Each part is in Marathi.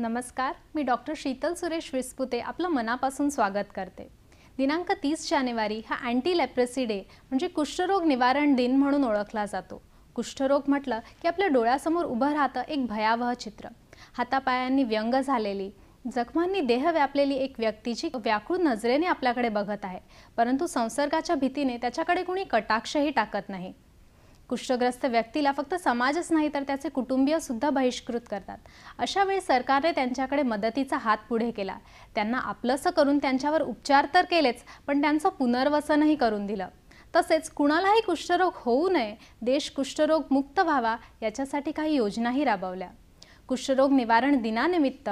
नमस्कार, मी डॉक्टर शीतल सुरेश विस्पुते आपलं मनापासून स्वागत करते। दिनांक 30 जानेवारी हा अँटी लेप्रेसी डे म्हणजे कुष्ठरोग निवारण दिन म्हणून ओळखला जातो। कुष्ठरोग म्हटलं की आपल्या डोळ्यासमोर उभं राहतं एक भयावह चित्र। हातापायांनी व्यंग झालेली, जखमांनी देह व्यापलेली एक व्यक्ती जी व्याकुळ नजरेने आपल्याकडे बघत आहे, परंतु संसर्गाच्या भीतीने त्याच्याकडे कोणी कटाक्षही टाकत नाही। कुष्ठग्रस्त व्यक्तीला फक्त समाजच नाही तर त्याचे कुटुंबीय सुद्धा बहिष्कृत करतात। अशा वेळी सरकारने त्यांच्याकडे मदतीचा हात पुढे केला। त्यांना आपलंसं करून त्यांच्यावर उपचार तर केलेच, पण त्यांचं पुनर्वसनही करून दिलं। तसेच कुणालाही कुष्ठरोग होऊ नये, देश कुष्ठरोग मुक्त व्हावा याच्यासाठी काही योजनाही राबवल्या। कुष्ठरोग निवारण दिनानिमित्त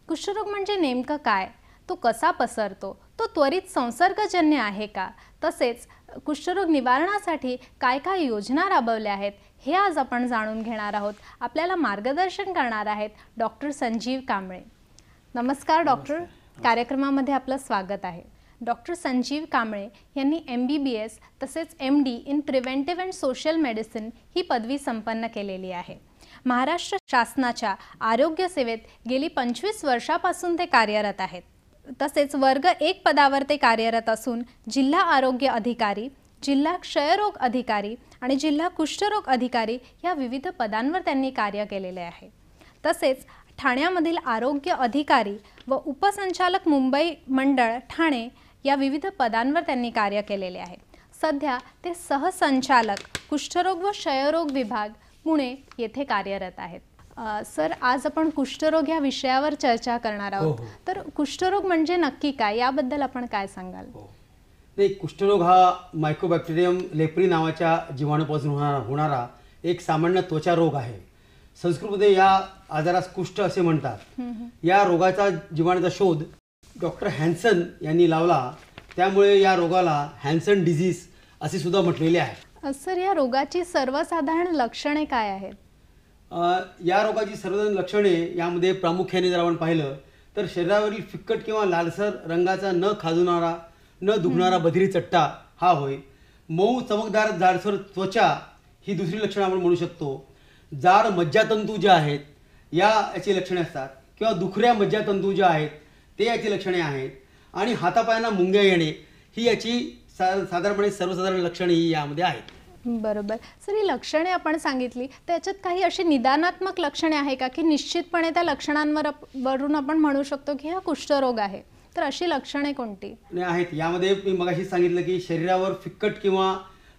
कुष्ठरोग म्हणजे नेमकं काय, तो कसा पसरतो, तो त्वरित संसर्गजन्य आहे का, तसेच कुष्ठरोग निवारणासाठी काय काय योजना राबवल्या आहेत हे आज आपण जाणून घेणार आहोत। आपल्याला मार्गदर्शन करणार आहेत डॉक्टर संजीव कांबळे। नमस्कार डॉक्टर, कार्यक्रमामध्ये आपलं स्वागत आहे। डॉक्टर संजीव कांबळे यांनी MBBS तसेच MD in preventive and social medicine ही पदवी संपन्न केलेली आहे। महाराष्ट्र शासनाच्या आरोग्य सेवेत गेली 25 वर्षापासून ते कार्यरत आहेत। तसेच वर्ग 1 पदावर ते कार्यरत असून जिल्हा आरोग्य अधिकारी, जिल्हा क्षयरोग अधिकारी आणि जिल्हा कुष्ठरोग अधिकारी या विविध पदांवर त्यांनी कार्य केलेले आहे। तसेच ठाण्यामधील आरोग्य अधिकारी व उपसंचालक मुंबई मंडळ ठाणे या विविध पदांवर त्यांनी कार्य केलेले आहे। सध्या ते सहसंचालक कुष्ठरोग व क्षयरोग विभाग पुणे येथे कार्यरत आहेत। सर, आज आपण कुष्ठरोग या विषयावर चर्चा करणार आहोत। तर कुष्ठरोग म्हणजे नक्की काय याबद्दल आपण काय सांगाल? नाही, कुष्ठरोग हा मायकोबॅक्टेरियम लेप्री नावाच्या जीवाणूपासून होणारा एक सामान्य त्वचा रोग आहे। संस्कृतमध्ये या आजारास कुष्ठ असे म्हणतात। या रोगाचा जीवाणूचा शोध डॉक्टर हॅन्सन यांनी लावला, त्यामुळे या रोगाला हॅन्सन डिझीज असे सुद्धा म्हटलेले आहे। सर, या रोगाची सर्वसाधारण लक्षणे काय आहेत? या रोगाची सर्वसाधारण लक्षणे यामध्ये प्रामुख्याने जर आपण पाहिलं तर शरीरावरील फिक्कट किंवा लालसर रंगाचा न खाजवणारा न दुखणारा बधिरी चट्टा हा होय। मऊ चमकदार जाडसर त्वचा ही दुसरी लक्षणं आपण म्हणू शकतो। जाड मज्जातंतू जे आहेत याची लक्षणे असतात, किंवा दुखऱ्या मज्जातंतू जे आहेत ते याची लक्षणे आहेत, आणि हातापायांना मुंग्या येणे ही याची साधारणपणे सर्वसाधारण लक्षणे ही यामध्ये आहेत। बरोबर। सर, ही लक्षणे आपण सांगितली, त्याच्यात काही अशी निदानात्मक लक्षणे आहे का की निश्चितपणे त्या लक्षणांवरून आपण म्हणू शकतो की हा कुष्ठरोग आहे? तर अशी लक्षणे कोणती आहेत? यामध्ये मी मगाशी सांगितलं की शरीरावर फिक्कट किंवा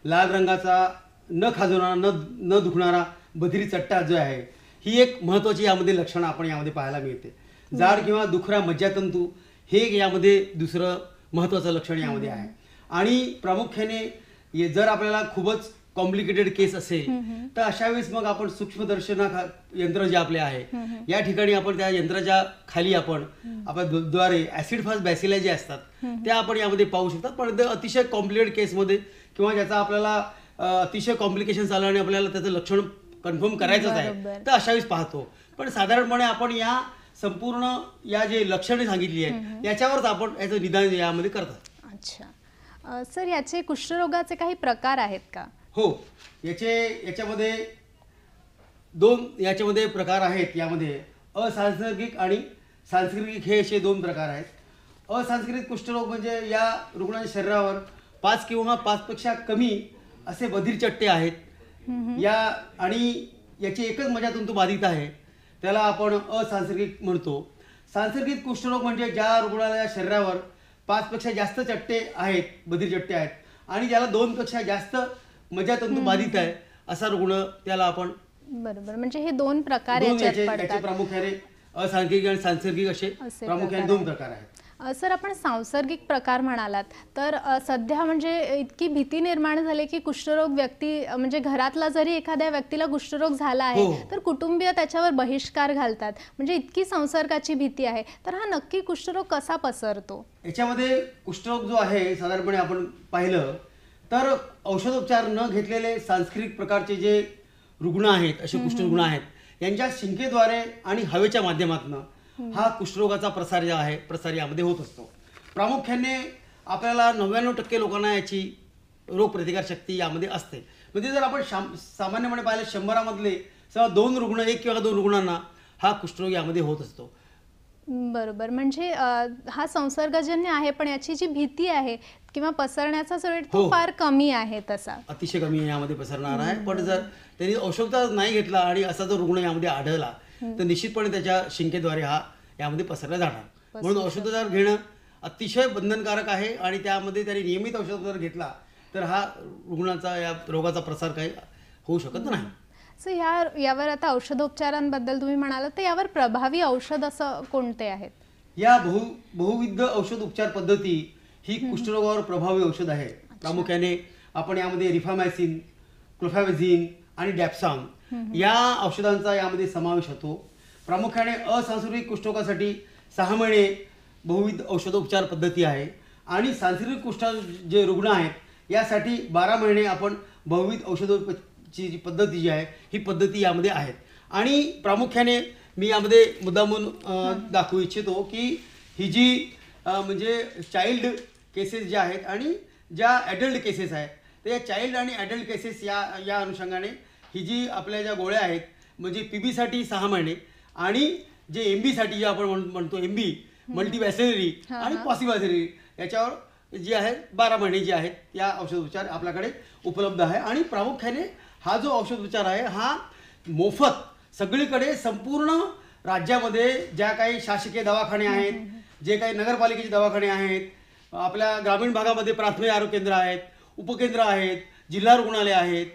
लाल रंगाचा न खाजवणारा न दुखणारा बधिरी चट्टा जो आहे ही एक महत्त्वाची यामध्ये लक्षणं आपण यामध्ये पाहायला मिळते। जाड किंवा दुखऱ्या मज्जातंतू हे यामध्ये दुसरं महत्त्वाचं लक्षण यामध्ये आहे। आणि प्रामुख्याने जर आपल्याला खूपच कॉम्प्लिकेटेड केस असेल तर अशा वेळेस मग आपण सूक्ष्मदर्शना यंत्र जे आपले आहे या ठिकाणी आपण त्या यंत्राच्या खाली आपण द्वारे ऍसिड फास्ट बॅसिला जे असतात त्या आपण यामध्ये पाहू शकतात। पण अतिशय कॉम्प्लिकेटेड केसमध्ये किंवा ज्याचा आपल्याला अतिशय कॉम्प्लिकेशन आलं आणि आपल्याला त्याचं लक्षण कन्फर्म करायचंच आहे तर अशा वेळेस पाहतो। पण साधारणपणे आपण या संपूर्ण या जे लक्षणे सांगितली आहेत याच्यावरच आपण याचं निदान यामध्ये करतात। अच्छा सर, याचे कुष्ठरोगाचे काही प्रकार आहेत का? हो, याच्यामध्ये दोन प्रकार आहेत। यामध्ये असंसर्गिक आणि सांसर्गिक हे असे दोन प्रकार आहेत। असंसर्गिक कुष्ठरोग म्हणजे या रुग्णाच्या शरीरावर 5 किंवा 5 पेक्षा कमी असे बधिर चट्टे आहेत या, आणि याची एकच मज्जातंतू बाधित आहे, त्याला आपण असंसर्गिक म्हणतो। सांसर्गिक कुष्ठरोग म्हणजे ज्या रुग्णाला शरीरावर 5 पेक्षा जास्त चट्टे आहेत, बधिर चट्टे आहेत, आणि ज्याला 2 पेक्षा जास्त मज्जातंतू बाधित आहे असा रुग्ण त्याला आपण। बरोबर, म्हणजे हे दोन प्रकार याच्यात पडतात। प्रामुख्याने असंसर्गिक आणि सांसर्गिक असे प्रामुख्याने दोन प्रकार आहेत। सर, आपण सांसर्गिक प्रकार म्हणालात तर सध्या म्हणजे इतकी भीती निर्माण झाली की कुष्ठरोग व्यक्ती म्हणजे घरातला जरी एखाद्या व्यक्तीला कुष्ठरोग झाला आहे तर कुटुंबीय त्याच्यावर बहिष्कार घालतात, म्हणजे इतकी संसर्गाची भीती आहे। तर हा नक्की कुष्ठरोग कसा पसरतो? याच्यामध्ये कुष्ठरोग जो आहे साधारणपणे आपण पाहिलं तर औषधोपचार न घेतलेले सांस्कृतिक प्रकारचे जे रुग्ण आहेत, असे कुष्ठरुग्ण आहेत, यांच्या शिंकेद्वारे आणि हवेच्या माध्यमातून हा कुष्ठरोगाचा प्रसार यामध्ये होत असतो। प्रामुख्याने आपल्याला 99% लोकांना याची रोगप्रतिकार शक्ती यामध्ये असते। म्हणजे जर आपण सामान्यपणे पाहिलं 100 मधले 2 रुग्ण, 1 किंवा 2 रुग्णांना हा कुष्ठरोग यामध्ये होत असतो। बरोबर. म्हणजे हा संसर्गजन्य आहे, पण याची जी भीती आहे किंवा पसरण्याचा जो रेट तो हो. फार कमी आहे तसा. अतिशय कमी यामध्ये पसरणार आहे. पण जर त्यांनी औषधोपचार नाही घेतला आणि असा जर रुग्ण यामध्ये आढळला तर निश्चितपणे त्याच्या शिंकेद्वारे हा यामध्ये पसरला जाणार. म्हणून औषधोपचार घेणं अतिशय बंधनकारक आहे आणि त्यामध्ये त्यांनी नियमित औषधोपचार घेतला तर हा रुग्णाचा या रोगाचा प्रसार काही होऊ शकत नाही. सो यावर आता औषधोपचारांबद्दल तुम्ही म्हणालात, तर यावर प्रभावी औषध असं कोणते आहेत? या बहुविध औषध उपचार पद्धती ही कुष्ठरोगावर प्रभावी औषध आहे. प्रामुख्याने आपण यामध्ये रिफामॅसिन, क्लोफॅझिन आणि डॅप्साम या औषधांचा यामध्ये समावेश होतो. प्रामुख्याने असंसर्गिक कुष्ठरोगासाठी 6 महिने बहुविध औषधोपचार पद्धती आहे आणि सांसर्गिक कुष्ठ जे रुग्ण आहेत यासाठी 12 महिने आपण बहुविध औषधोपचाराची जी पद्धती जी आहे ही पद्धती यामध्ये आहेत. आणि प्रामुख्याने मी यामध्ये मुद्दामून दाखवू इच्छितो की ही जी म्हणजे चाइल्ड केसेस ज्या आहेत आणि ज्या ॲडल्ट केसेस आहेत तर या चाइल्ड आणि ॲडल्ट केसेस या अनुषंगाने ही जी आपल्या ज्या गोळ्या आहेत म्हणजे PBसाठी 6 महिने आणि जे MBसाठी जे आपण म्हणतो MB मल्टीवॅसेलरी आणि पॉसिव्हॅसेलरी याच्यावर जे आहे 12 महिने जे आहेत या औषधोपचार आपल्याकडे उपलब्ध आहे. आणि प्रामुख्याने हा जो औषधोपचार आहे हा मोफत सगळीकडे संपूर्ण राज्यामध्ये ज्या काही शासकीय दवाखाने आहेत, जे काही नगरपालिकेचे दवाखाने आहेत, आपल्या ग्रामीण भागामध्ये प्राथमिक आरोग्य केंद्र आहेत, उपकेंद्र आहेत, जिल्हा रुग्णालय आहेत,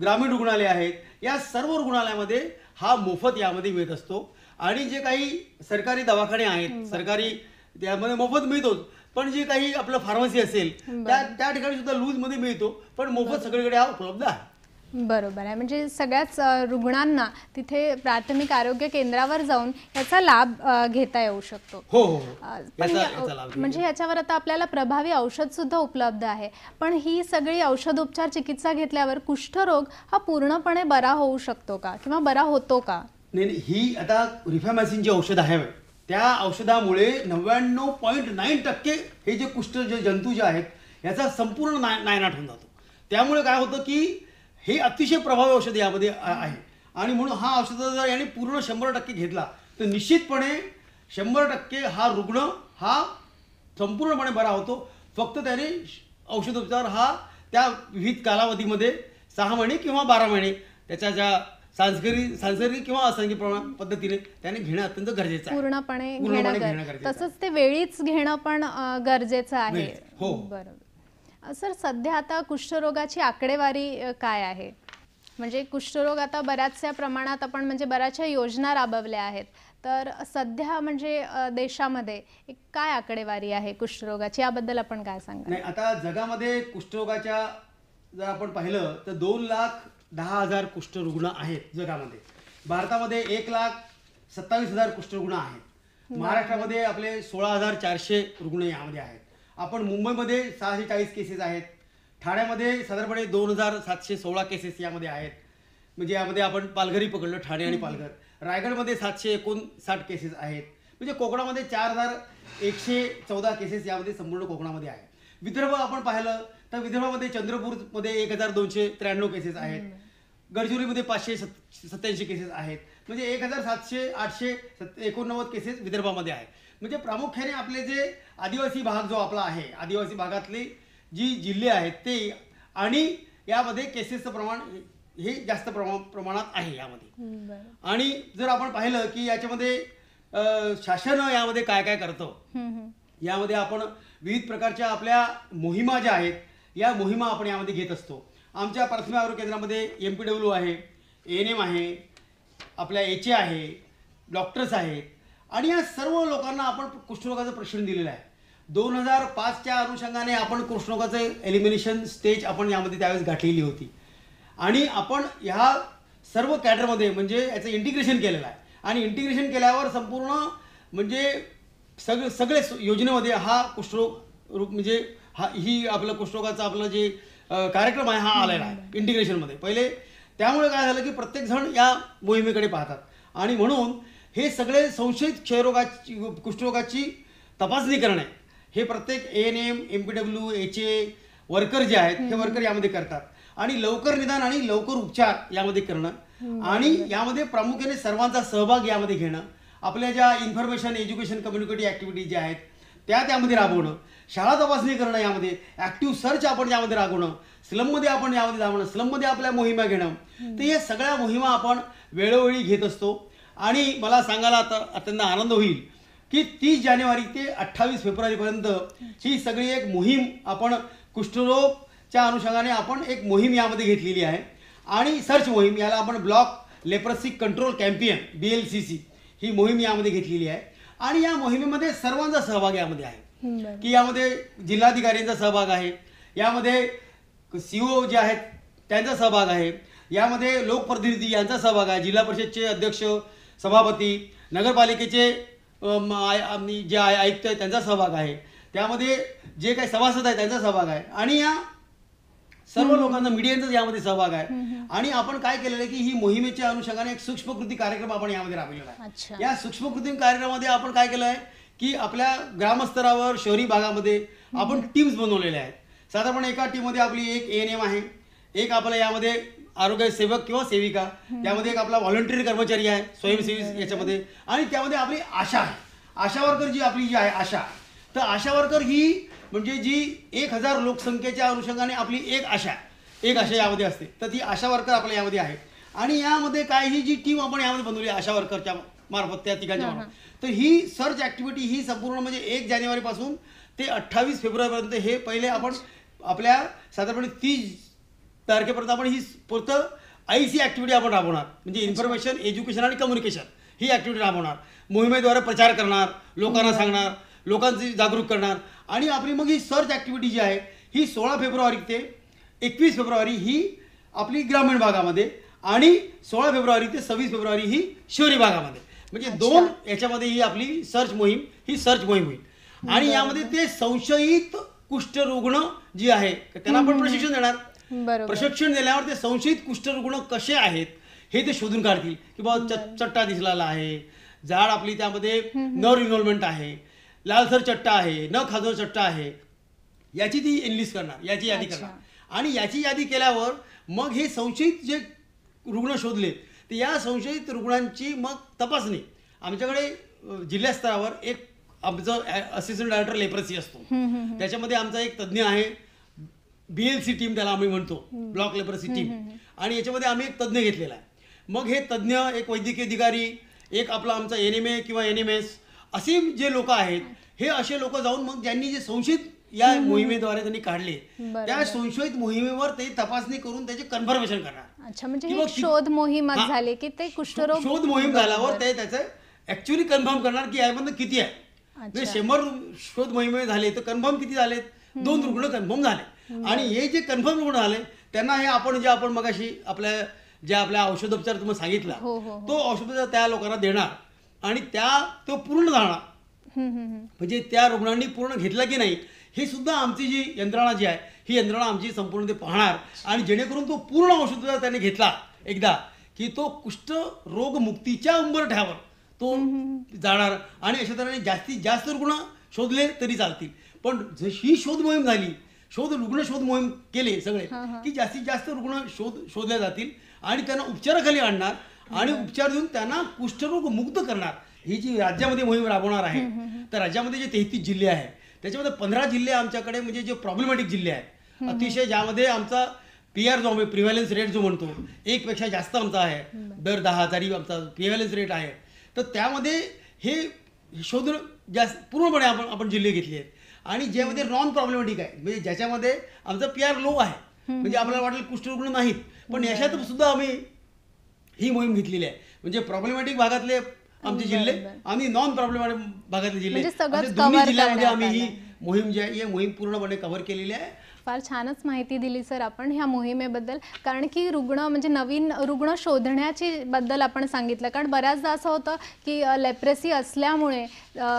ग्रामीण रुग्णालय आहेत, या सर्व रुग्णालयामध्ये हा मोफत यामध्ये मिळत असतो. आणि जे काही सरकारी दवाखाने आहेत सरकारी त्यामध्ये मोफत मिळतोच, पण जे काही आपलं फार्मसी असेल त्या ठिकाणी सुद्धा लूजमध्ये मिळतो, पण मोफत सगळीकडे हा उपलब्ध आहे. बरोबर आहे. म्हणजे सगळ्याच रुग्णांना तिथे प्राथमिक आरोग्य केंद्रावर जाऊन याचा लाभ घेता येऊ शकतो. हो हो. पण म्हणजे याच्यावर आता आपल्याला प्रभावी औषध सुद्धा उपलब्ध आहे. पण ही सगळी औषधोपचार चिकित्सा घेतल्यावर कुष्ठरोग हा पूर्णपणे बरा होऊ शकतो का किंवा बरा होतो का? नाही, ही आता रिफॅमॅसिन जे औषध आहे त्या औषधामुळे 99.9% हे जे कुष्ठ जे जंतू जे आहेत याचा संपूर्ण नायनाट होऊन जातो. त्यामुळे काय होतं की हे अतिशय प्रभावी औषध यामध्ये आहे. आणि म्हणून हा औषध जर याने पूर्ण 100% घेतला तर निश्चितपणे 100% हा रुग्ण हा संपूर्णपणे बरा होतो. फक्त त्याने औषधोपचार हा त्या विविध कालावधीमध्ये 6 महिने किंवा 12 महिने त्याच्या ज्या सांसर्गिक किंवा असंसर्गिक पद्धतीने त्याने घेणं अत्यंत गरजेचं आहे. पूर्णपणे घेणं तसंच ते वेळीच घेणं पण गरजेचं आहे. हो बरोबर. सर, सध्या आता कुष्ठरोगाची आकडेवारी काय आहे? म्हणजे कुष्ठरोग आता बऱ्याचशा प्रमाणात आपण म्हणजे बऱ्याचशा योजना राबवल्या आहेत, तर सध्या म्हणजे देशामध्ये एक काय आकडेवारी आहे कुष्ठरोगाची, याबद्दल आपण काय सांगा? नाही, आता जगामध्ये कुष्ठरोगाच्या जर आपण पाहिलं तर 2,10,000 कुष्ठरुग्ण आहेत जगामध्ये. भारतामध्ये 1,27,000 कुष्ठरुग्ण आहेत. महाराष्ट्रामध्ये आपले 16,400 रुग्ण यामध्ये आहेत. आपण मुंबईमध्ये 640 केसेस आहेत. ठाण्यामध्ये साधारणपणे 2,716 केसेस यामध्ये आहेत. म्हणजे यामध्ये आपण पालघरही पकडलं, ठाणे आणि पालघर. रायगडमध्ये 759 केसेस आहेत. म्हणजे कोकणामध्ये 4,114 केसेस यामध्ये संपूर्ण कोकणामध्ये आहे. विदर्भ आपण पाहिलं तर विदर्भामध्ये चंद्रपूरमध्ये 1,293 केसेस आहेत. गडचिरोलीमध्ये 587 केसेस आहेत. म्हणजे 1,789 केसेस विदर्भामध्ये आहेत. म्हणजे प्रामुख्याने आपले जे आदिवासी भाग जो आपला आहे, आदिवासी भागातले जी जिल्हे आहेत ते आणि यामध्ये केसेसचं प्रमाण हे जास्त प्रमाणात आहे यामध्ये. आणि जर आपण पाहिलं की याच्यामध्ये शासन यामध्ये काय काय करतं, यामध्ये आपण विविध प्रकारच्या आपल्या मोहिमा ज्या आहेत या मोहिमा आपण यामध्ये घेत असतो. आमच्या प्राथमिक आरोग्य केंद्रामध्ये MPW आहे, ANM आहे, आपल्या HA आहे, डॉक्टर्स आहेत आणि या सर्व लोकांना आपण कुष्ठरोगाचं प्रशिक्षण दिलेलं आहे. 2005च्या अनुषंगाने आपण कुष्ठरोगाचं एलिमिनेशन स्टेज आपण यामध्ये त्यावेळेस गाठलेली होती आणि आपण ह्या सर्व कॅडरमध्ये म्हणजे याचं इंटिग्रेशन केलेलं आहे. आणि इंटिग्रेशन केल्यावर संपूर्ण म्हणजे सगळे योजनेमध्ये हा कुष्ठरोग म्हणजे ही आपलं कुष्ठरोगाचा आपलं जे कार्यक्रम आहे हा आलेला आहे इंटिग्रेशनमध्ये पहिले. त्यामुळे काय झालं की प्रत्येकजण या मोहिमेकडे पाहतात आणि म्हणून हे सगळे संशयित क्षयरोगाची कुष्ठरोगाची तपासणी करणे हे प्रत्येक ANM, MPW, HA वर्कर जे आहेत हे वर्कर यामध्ये करतात. आणि लवकर निदान आणि लवकर उपचार यामध्ये करणं आणि यामध्ये प्रामुख्याने सर्वांचा सहभाग यामध्ये घेणं आपल्या ज्या इन्फॉर्मेशन एज्युकेशन कम्युनिकेटिव्ह ॲक्टिव्हिटी ज्या आहेत त्यामध्ये राबवणं, शाळा तपासणी करणं, यामध्ये ॲक्टिव्ह सर्च आपण यामध्ये राबवणं, स्लममध्ये आपण यामध्ये जाणं, स्लममध्ये आपल्या मोहिमा घेणं, तर हे सगळ्या मोहिमा आपण वेळोवेळी घेत असतो. आणि मला सांगायला आता अत्यंत आनंद होईल की 30 जानेवारी ते 28 फेब्रुवारीपर्यंत ही सगळी एक मोहीम आपण कुष्ठरोगच्या अनुषंगाने आपण एक मोहीम यामध्ये घेतलेली आहे. आणि सर्च मोहीम, याला आपण block leprosy control companion BLCC ही मोहीम यामध्ये घेतलेली आहे. आणि या मोहिमेमध्ये सर्वांचा सहभाग यामध्ये आहे की यामध्ये जिल्हाधिकाऱ्यांचा सहभाग आहे, यामध्ये CO जे आहेत त्यांचा सहभाग आहे, यामध्ये लोकप्रतिनिधी यांचा सहभाग आहे, जिल्हा परिषदचे अध्यक्ष, सभापती, नगरपालिकेचे जे आयुक्त आहेत त्यांचा सहभाग आहे, त्यामध्ये जे काही सभासद आहेत त्यांचा सहभाग आहे आणि या सर्व लोकांचा मीडियांचा यामध्ये सहभाग आहे. आणि आपण काय केलेलं आहे की ही मोहिमेच्या अनुषंगाने एक सूक्ष्मकृती कार्यक्रम आपण यामध्ये राबवलेला आहे. या सूक्ष्मकृती कार्यक्रमामध्ये आपण काय केलं आहे की आपल्या ग्रामस्तरावर शहरी भागामध्ये आपण टीम्स बनवलेल्या आहेत. साधारण एका टीममध्ये आपली एक ANM आहे, एक आपला यामध्ये आरोग्य सेवक किंवा सेविका, त्यामध्ये एक आपला व्हॉलंटिअर कर्मचारी आहे, स्वयंसेवी याच्यामध्ये, आणि त्यामध्ये आपली आशा आहे. आशा वर्कर जी आपली जी आहे आशा, तर आशा वर्कर ही म्हणजे जी 1000 लोकसंख्येच्या अनुषंगाने आपली एक आशा यामध्ये असते, तर ती आशा वर्कर आपल्या यामध्ये आहे. आणि यामध्ये काय ही जी टीम आपण यामध्ये बनवली आशा वर्करच्या मार्फत त्या ठिकाणच्या मार्फत, तर ही सर्च ॲक्टिव्हिटी ही संपूर्ण म्हणजे 1 जानेवारीपासून ते 28 फेब्रुवारीपर्यंत हे पहिले आपण आपल्या साधारणपणे 30 तारखेपर्यंत आपण ही फक्त IC ॲक्टिव्हिटी आपण राबवणार, म्हणजे इन्फॉर्मेशन एज्युकेशन आणि कम्युनिकेशन ही ॲक्टिव्हिटी राबवणार. मोहिमेद्वारे प्रचार करणार, लोकांना सांगणार, लोकांची जागरूक करणार. आणि आपली मग ही सर्च ॲक्टिव्हिटी जी आहे ही 16 फेब्रुवारी ते 21 फेब्रुवारी ही आपली ग्रामीण भागामध्ये आणि 16 फेब्रुवारी ते 26 फेब्रुवारी ही शहरी भागामध्ये, म्हणजे 2 याच्यामध्ये ही आपली सर्च मोहीम होईल. आणि यामध्ये ते संशयित कुष्ठरुग्ण जी आहे त्यांना आपण प्रशिक्षण देणार. प्रशिक्षण दिल्यावर ते संशयित कुष्ठरुग्ण कसे आहेत हे ते शोधून काढतील की बाबा चट्टा दिसलेला आहे, जाड आपली त्यामध्ये नर्व इन्व्हॉल्वमेंट आहे, लालसर चट्टा आहे, न खाजर चट्टा आहे, याची ती एनलिस्ट करणार, याची यादी करणार. आणि याची यादी केल्यावर मग हे संशयित जे रुग्ण शोधले तर या संशयित रुग्णांची मग तपासणी आमच्याकडे जिल्हा स्तरावर एक आमचं असिस्टंट डायरेक्टर लेप्रसी असतो, त्याच्यामध्ये आमचा एक तज्ज्ञ आहे, BLC टीम त्याला आम्ही म्हणतो, ब्लॉक लेप्रसी टीम. आणि याच्यामध्ये आम्ही एक तज्ज्ञ घेतलेला आहे. मग हे तज्ज्ञ, एक वैद्यकीय अधिकारी, एक आपला आमचा NMA किंवा NMS असे जे लोक आहेत, हे असे लोक जाऊन मग ज्यांनी जे संशयित या मोहिमेद्वारे त्यांनी काढले त्या संशयित मोहिमेवर ते तपासणी करून त्याचे कन्फर्मेशन करणार. अच्छा, म्हणजे ही शोध मोहीम झाली की ते कुष्ठरोग शोध मोहीम झाल्यावर ते त्याचं ऍक्च्युअली कन्फर्म करणार की यामध्ये किती आहे. म्हणजे 100 शोध मोहिमे झाले तर कन्फर्म किती झाले, 2 रुग्ण कन्फर्म झाले. आणि हे जे कन्फर्म रुग्ण झाले त्यांना हे आपण मगाशी आपल्या औषधोपचार तुम्हाला सांगितला तो औषधोपचार त्या लोकांना देणार आणि तो पूर्ण झाला. म्हणजे त्या रुग्णांनी पूर्ण घेतला की नाही हे सुद्धा आमची जी यंत्रणा जी आहे ही यंत्रणा आमची संपूर्ण ते पाहणार. आणि जेणेकरून तो पूर्ण औषधोपचार त्याने घेतला एकदा की तो कुष्ठरोग मुक्तीच्या उंबरठ्यावर तो जाणार. आणि अशा तऱ्हेने जास्तीत जास्त रुग्ण शोधले तरी चालतील. पण ही शोध मोहीम झाली, रुग्ण शोध मोहीम केले सगळे की जास्तीत जास्त रुग्ण शोधले जातील आणि त्यांना उपचाराखाली आणणार आणि उपचार देऊन त्यांना कुष्ठरोग मुक्त करणार. ही जी राज्यामध्ये मोहीम राबवणार आहे तर राज्यामध्ये जे 33 जिल्हे आहेत त्याच्यामध्ये 15 जिल्हे आमच्याकडे म्हणजे जे प्रॉब्लेमॅटिक जिल्हे आहेत अतिशय, ज्यामध्ये आमचा PR जो आम्ही प्रिव्हॅलन्स रेट जो म्हणतो 1 पेक्षा जास्त आमचा आहे, दर 10,000 आमचा प्रिव्हॅलन्स रेट आहे. तर त्यामध्ये हे शोधून जास्त पूर्णपणे आपण जिल्हे घेतले आहेत. आणि ज्यामध्ये नॉन प्रॉब्लेमॅटिक आहे म्हणजे ज्याच्यामध्ये आमचा PR लो आहे, म्हणजे आपल्याला वाटेल कुष्ठरुग्ण नाहीत पण याच्यात सुद्धा आम्ही ही मोहीम घेतलेली आहे. म्हणजे प्रॉब्लेमॅटिक भागातले आमचे जिल्हे आणि नॉन प्रॉब्लेमॅटिक भागातले जिल्हे दोन्ही जिल्ह्यामध्ये आम्ही ही मोहीम जी आहे ही मोहीम पूर्णपणे कव्हर केलेली आहे. फार छानच माहिती दिली सर आपण ह्या मोहिमेबद्दल. कारण की रुग्ण म्हणजे नवीन रुग्ण शोधण्याची बद्दल आपण सांगितलं. कारण बऱ्याचदा असं होतं की लेप्रेसी असल्यामुळे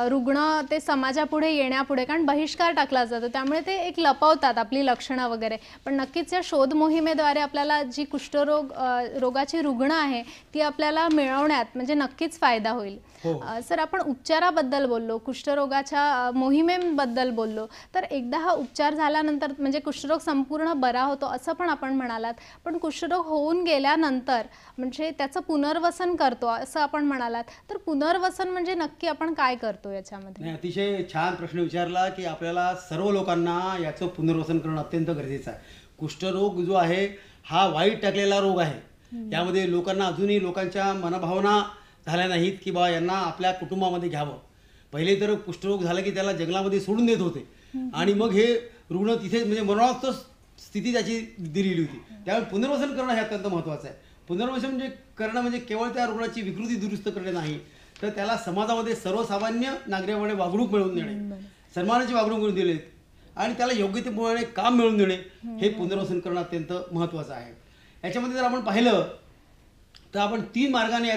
रुग्ण ते समाजापुढे येण्यापुढे कारण बहिष्कार टाकला जातो त्यामुळे ते एक लपवतात आपली लक्षणं वगैरे. पण नक्कीच या शोध मोहिमेद्वारे आपल्याला जी रोगाची रुग्ण आहे ती आपल्याला मिळवण्यात म्हणजे नक्कीच फायदा होईल. सर आपण उपचाराबद्दल बोललो, कुष्ठरोगाच्या मोहिमेबद्दल बोललो, तर एकदा हा उपचार झाल्यानंतर म्हणजे म्हणजे कुष्ठरोग संपूर्ण बरा होतो असं पण आपण म्हणालात, पण कुष्ठरोग होऊन गेल्यानंतर म्हणजे त्याचं पुनर्वसन करतो असं आपण म्हणालात, तर पुनर्वसन म्हणजे नक्की आपण काय करतो याच्यामध्ये? नाही, अतिशय छान प्रश्न विचारला की आपल्याला सर्व लोकांना याचं पुनर्वसन करणं अत्यंत गरजेचं आहे. कुष्ठरोग जो आहे हा वाईट टाकलेला रोग आहे. यामध्ये लोकांना अजूनही लोकांच्या मनभावना झाल्या नाहीत की बा यांना आपल्या कुटुंबामध्ये घ्यावं. पहिले तर कुष्ठरोग झाला की त्याला जंगलामध्ये सोडून देत होते आणि मग हे रुग्ण तिथे म्हणजे मरणावस्थ स्थिती त्याची दिलेली होती. त्यामुळे पुनर्वसन करणं हे अत्यंत महत्त्वाचं आहे. पुनर्वसन म्हणजे करणं म्हणजे केवळ त्या रुग्णाची विकृती दुरुस्त करणे नाही, तर त्याला समाजामध्ये सर्वसामान्य नागरिकांकडे वागणूक मिळवून देणे, सन्मानाची वागणूक मिळवून दिले आणि त्याला योग्य ते प्रमाणे काम मिळवून देणे हे पुनर्वसन करणं अत्यंत महत्त्वाचं आहे. याच्यामध्ये जर आपण पाहिलं तर आपण 3 मार्गाने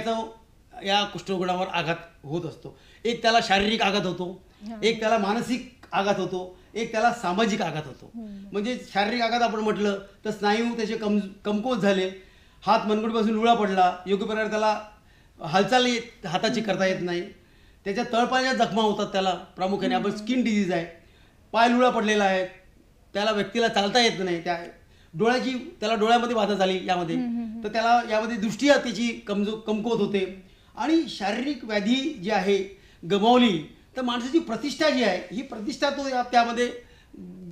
या कुष्ठरुग्णावर आघात होत असतो. एक त्याला शारीरिक आघात होतो, एक त्याला मानसिक आघात होतो, एक त्याला सामाजिक आघात होतो. म्हणजे शारीरिक आघात आपण म्हटलं तर स्नायू त्याचे कमकुवत झाले, हात मनगटपासून लुळा पडला, योग्य प्रकारे त्याला हालचाल हाताची करता येत नाही, त्याच्या तळपायाच्या जखमा होतात, त्याला प्रामुख्याने आपण स्किन डिजीज आहे, पाय लुळा पडलेला आहे, त्याला व्यक्तीला चालता येत नाही, त्याला डोळ्यामध्ये बाधा झाली यामध्ये, तर त्याला यामध्ये दृष्टी त्याची कमकुवत होते आणि शारीरिक व्याधी जी आहे गमावली तर माणसाची प्रतिष्ठा जी आहे ही प्रतिष्ठा तो त्यामध्ये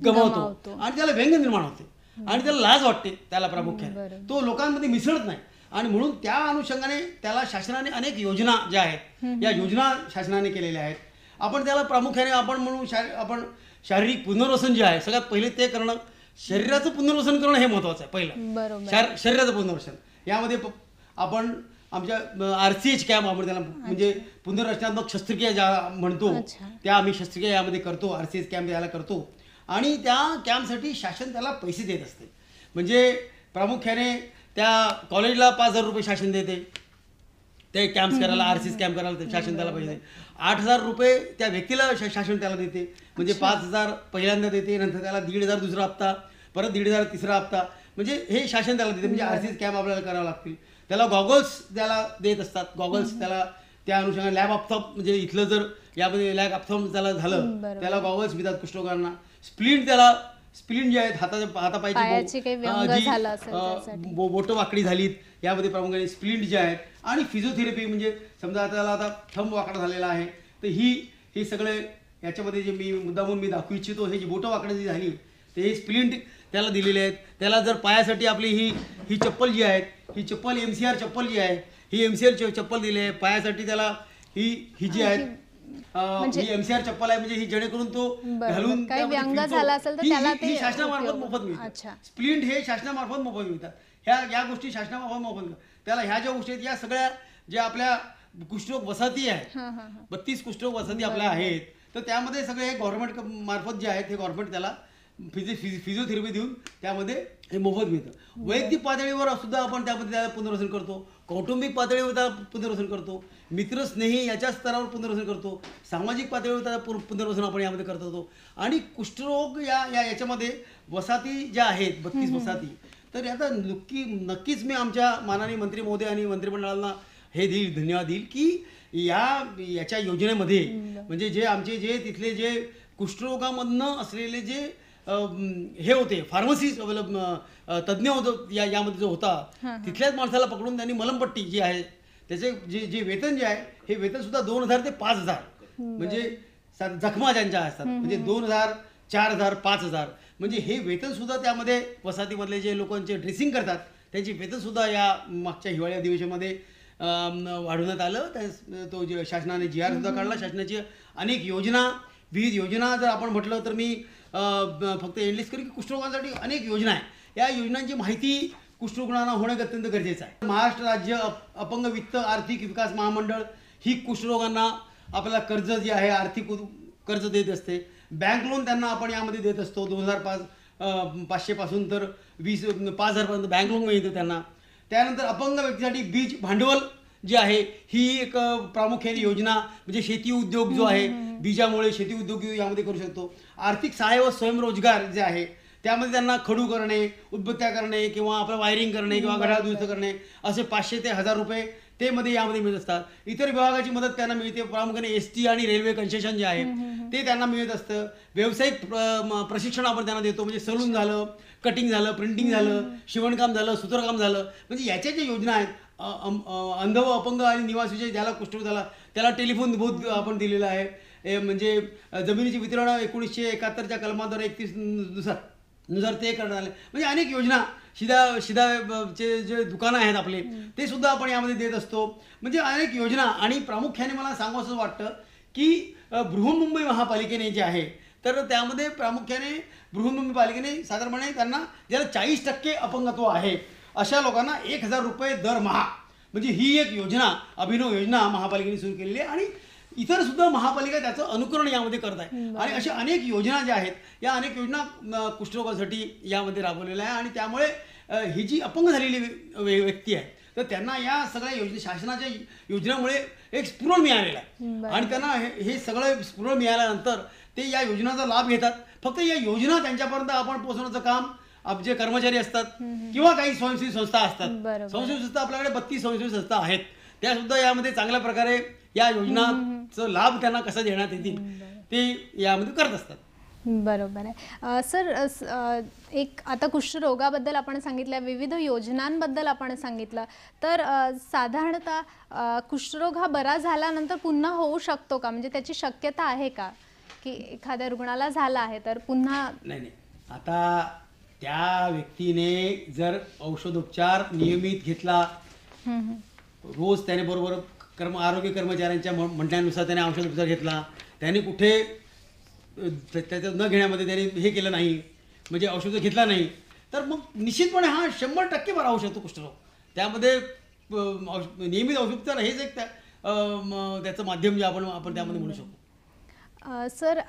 गमावतो आणि त्याला व्यंग निर्माण होते आणि त्याला लाज वाटते, त्याला प्रामुख्याने तो लोकांमध्ये मिसळत नाही. आणि म्हणून त्या अनुषंगाने त्याला शासनाने अनेक योजना ज्या आहेत या योजना शासनाने केलेल्या आहेत. आपण त्याला प्रामुख्याने आपण शारीरिक पुनर्वसन जे आहे सगळ्यात पहिले ते करणं, शरीराचं पुनर्वसन करणं हे महत्त्वाचं आहे पहिलं. शरीराचं पुनर्वसन यामध्ये आपण आमच्या RCH कॅम्प आपण त्याला म्हणजे पुनर्रचनात्मक शस्त्रक्रिया ज्या म्हणतो त्या आम्ही शस्त्रक्रिया यामध्ये करतो, RCH कॅम्प याला करतो आणि त्या कॅम्पसाठी शासन त्याला पैसे देत असते. म्हणजे प्रामुख्याने त्या कॉलेजला 5,000 रुपये शासन देते ते कॅम्प्स करायला, RCH कॅम्प करायला शासन त्याला पैसे देते. 8,000 रुपये त्या व्यक्तीला शासन त्याला देते. म्हणजे 5,000 पहिल्यांदा देते, नंतर त्याला 1,500 दुसरा हप्ता, परत 1,500 तिसरा हप्ता, म्हणजे हे शासन त्याला देते. म्हणजे RCH कॅम्प आपल्याला करावं लागतील. त्याला गॉगल्स त्याला देत असतात, गॉगल्स त्याला त्या अनुषंगाने लॅब ऑप्थॉम म्हणजे इथलं जर यामध्ये लॅब ऑप्थॉम त्याला झालं त्याला गॉगल्स मिळतात कुष्ठरोगांना. स्प्लिंट जे आहेत हातापायची बोटं वाकडी झालीत यामध्ये प्रामुख्याने स्प्लिंट जे आहेत आणि फिजिओथेरपी म्हणजे समजा आता थंब वाकडा झालेला आहे तर हे सगळे याच्यामध्ये जे मी दाखवू इच्छितो, हे जी बोटं वाकडी झाली तर हे स्प्लिंट त्याला दिलेले आहेत. त्याला जर पायासाठी आपली ही चप्पल जी आहे ही चप्पल MCR चप्पल जी आहे ही MCR चप्पल दिली आहे. पायासाठी त्याला ही जी आहे ही MCR चप्पल आहे, म्हणजे ही जेणेकरून तो घालून ही शासनामार्फत मोफत मिळतात. स्प्लिंट हे शासनामार्फत मोफत मिळतात. या गोष्टी शासनामार्फत मोफत मिळतात. त्याला ह्या ज्या गोष्टी आहेत या सगळ्या ज्या आपल्या कुष्ठरोग वसाहती आहेत 32 कुष्ठरोग वसाहती आपल्या आहेत तर त्यामध्ये सगळे गव्हर्नमेंट मार्फत जे आहेत हे गव्हर्नमेंट त्याला फिजिओथेरपी देऊन त्यामध्ये हे मोफत मिळतं. वैयक्तिक पातळीवर सुद्धा आपण त्यामध्ये त्याला पुनर्वसन करतो, कौटुंबिक पातळीवर त्याला पुनर्वसन करतो, मित्र स्नेही याच्या स्तरावर पुनर्वसन करतो, सामाजिक पातळीवर त्याला पुनर्वसन आपण यामध्ये करत होतो. आणि कुष्ठरोग याच्यामध्ये वसाहती ज्या आहेत 32 वसाहती, तर याचा नक्कीच मी आमच्या माननीय मंत्री महोदय आणि मंत्रिमंडळाला हे धन्यवाद देईल की याच्या योजनेमध्ये म्हणजे जे तिथले जे कुष्ठरोगामधनं असलेले जे हे होते फार्मसी तज्ज्ञ होतो यामध्ये जो होता तिथल्याच माणसाला पकडून त्यांनी मलमपट्टी जी आहे त्याचे जे वेतन जे आहे हे वेतन सुद्धा 2,000 ते 5,000 म्हणजे जखमा ज्यांच्या असतात म्हणजे 2,000, 4,000, 5,000 म्हणजे हे वेतन सुद्धा त्यामध्ये वसाहतीमधले जे लोकांचे ड्रेसिंग करतात त्यांची वेतन सुद्धा या मागच्या हिवाळी अधिवेशनामध्ये वाढवण्यात आलं. तो शासनाने GR सुद्धा काढला. शासनाची अनेक योजना विविध योजना जर आपण म्हटलं तर मी फक्त एंडलेस करेन की कुष्ठरोगांसाठी अनेक योजना आहे. या योजनांची माहिती कुष्ठरुग्णांना होणं अत्यंत गरजेचं आहे. महाराष्ट्र राज्य अपंग वित्त आर्थिक विकास महामंडळ ही कुष्ठरोगांना आपल्याला कर्ज जे आहे आर्थिक कर्ज देत असते. बँक लोन त्यांना आपण यामध्ये देत असतो. 2,500 पासून तर 5,000 पर्यंत बँक लोन मिळतं त्यांना. त्यानंतर अपंग व्यक्तीसाठी बीज भांडवल जे आहे ही एक प्रामुख्याने योजना म्हणजे शेती उद्योग जो आहे बीजामुळे शेती उद्योग यामध्ये करू शकतो. आर्थिक सहाय्य व स्वयंरोजगार जे आहे त्यामध्ये त्यांना खडू करणे, उदबत्त्या करणे किंवा आपलं वायरिंग करणे किंवा घड्याळ दुरुस्त करणे असे 500 ते 1,000 रुपये ते मध्ये यामध्ये मिळत असतात. इतर विभागाची मदत त्यांना मिळते, प्रामुख्याने एसटी आणि रेल्वे कन्सेशन जे आहे ते त्यांना मिळत असतं. व्यावसायिक प्रशिक्षण आपण त्यांना देतो, म्हणजे सलून झालं, कटिंग झालं, प्रिंटिंग झालं, शिवणकाम झालं, सूत्रकाम झालं. म्हणजे याच्या ज्या योजना आहेत, अंध व अपंग आणि निवासी ज्याला कुष्ठरोग झाला त्याला टेलिफोन बूथ आपण दिलेला आहे. म्हणजे जमिनीचे वितरण 1971च्या कलमाद्वारे 31 नुसार ते करण्यात आले. म्हणजे अनेक योजना, शिधाचे जे दुकानं आहेत आपले ते सुद्धा आपण यामध्ये देत असतो. म्हणजे अनेक योजना. आणि प्रामुख्याने मला सांगावं असं वाटतं की बृहन्मुंबई महापालिकेने जे आहे तर त्यामध्ये प्रामुख्याने बृहन्मुंबई पालिकेने साधारणपणे त्यांना ज्याला 40% अपंगत्व आहे अशा लोकांना 1,000 रुपये दरमहा, म्हणजे ही एक योजना, अभिनव योजना महापालिकेने सुरू केलेली आहे. आणि इतर सुद्धा महापालिका त्याचं अनुकरण यामध्ये करत आहे. आणि अशा अनेक योजना ज्या आहेत, या अनेक योजना कुष्ठरोगासाठी यामध्ये राबवलेल्या आहे. आणि त्यामुळे ही जी अपंग झालेली व्यक्ती आहे तर त्यांना या सगळ्या योजना, शासनाच्या योजनेमुळे एक स्फुरण मिळालेला आहे. आणि त्यांना हे सगळं स्फुरण मिळाल्यानंतर ते या योजनांचा लाभ घेतात. फक्त या योजना त्यांच्यापर्यंत आपण पोहोचवण्याचं काम जे कर्मचारी असतात किंवा काही स्वयंसेवी संस्था असतात. स्वयंसेवी संस्था आपल्याकडे 32 स्वयंसेवी संस्था आहेत, त्या सुद्धा यामध्ये चांगल्या प्रकारे या योजनांचा लाभ त्यांना कसा देण्यात येतील ते यामध्ये करत असतात. बरोबर आहे. सर, एक आता कुष्ठरोगाबद्दल आपण सांगितलं, विविध योजनांबद्दल आपण सांगितलं, तर साधारणतः कुष्ठरोग हा बरा झाल्यानंतर पुन्हा होऊ शकतो का? म्हणजे त्याची शक्यता आहे का की एखाद्या रुग्णाला झाला आहे तर पुन्हा? नाही. आता त्या व्यक्तीने जर औषधोपचार नियमित घेतला, रोज त्याने बरोबर आरोग्य कर्मचाऱ्यांच्या म्हणण्यानुसार त्याने औषधोपचार घेतला, त्याने कुठे त्याचं न घेण्यामध्ये त्याने हे केलं नाही, म्हणजे औषध घेतला नाही, तर मग निश्चितपणे हा 100% बरा होऊ शकतो कुष्ठरोग. त्यामध्ये नियमित औषधोपचार हेच एक त्याचं माध्यम जे आपण त्यामध्ये म्हणू शकतो. सर,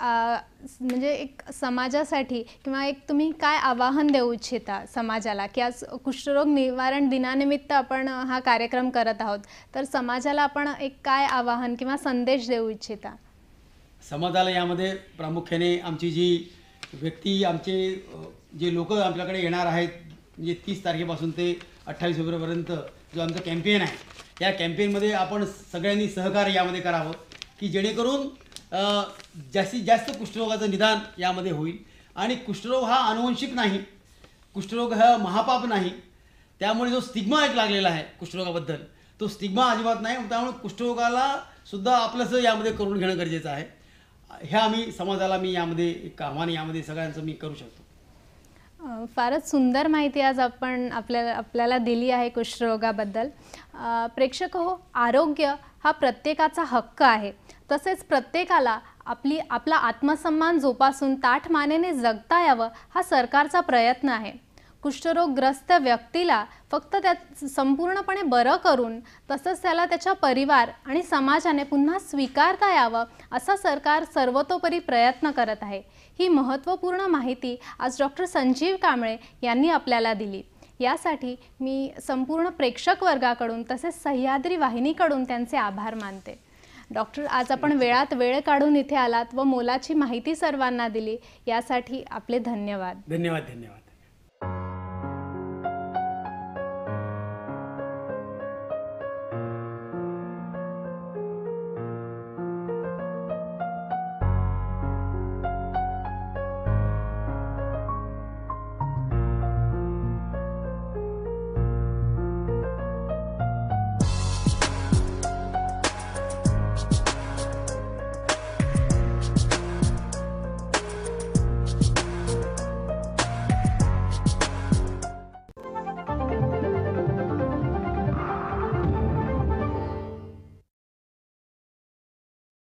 म्हणजे एक समाजासाठी किंवा एक तुम्ही काय आवाहन देऊ इच्छिता समाजाला, की आज कुष्ठरोग निवारण दिनानिमित्त आपण हा कार्यक्रम करत आहोत, तर समाजाला आपण एक काय आवाहन किंवा संदेश देऊ इच्छिता? समाजाला यामध्ये प्रामुख्याने आमची जी व्यक्ती, आमचे जे लोक आपल्याकडे येणार आहेत, म्हणजे 30 तारखेपासून ते 28 फेब्रुवारीपर्यंत जो आमचा कॅम्पेन आहे, या कॅम्पेनमध्ये आपण सगळ्यांनी सहकार्य यामध्ये करावं की जेणेकरून जास्तीत जास्त कुष्ठरोगाचं निदान यामध्ये होईल. आणि कुष्ठरोग हा अनुवंशिक नाही, कुष्ठरोग हा महापाप नाही. त्यामुळे जो स्टिग्मा एक लागलेला आहे कुष्ठरोगाबद्दल, तो स्टिग्मा अजिबात नाही. त्यामुळे कुष्ठरोगाला सुद्धा आपलंसं यामध्ये करून घेणं गरजेचं आहे. ह्या आम्ही समाजाला मी यामध्ये एक आव्हान यामध्ये सगळ्यांचं मी करू शकतो. फारच सुंदर माहिती आज आपण आपल्याला दिली आहे कुष्ठरोगाबद्दल. प्रेक्षक हो, आरोग्य हा प्रत्येकाचा हक्क आहे. तसेच प्रत्येकाला आपला आत्मसन्मान जोपासून ताठ मानेने जगता यावं हा सरकारचा प्रयत्न आहे. कुष्ठरोगग्रस्त व्यक्तीला फक्त संपूर्णपणे बरं करून तसंच त्याला त्याच्या परिवार आणि समाजाने पुन्हा स्वीकारता यावं असा सरकार सर्वतोपरी प्रयत्न करत आहे. ही महत्त्वपूर्ण माहिती आज डॉक्टर संजीव कांबळे यांनी आपल्याला दिली. यासाठी मी संपूर्ण प्रेक्षक वर्गाकडून तसेच सह्याद्री वाहिनीकडून त्यांचे आभार मानते. डॉक्टर, आज आपण वेळात वेळ काढून इथे आलात व मोलाची माहिती सर्वांना दिली, यासाठी आपले धन्यवाद. धन्यवाद.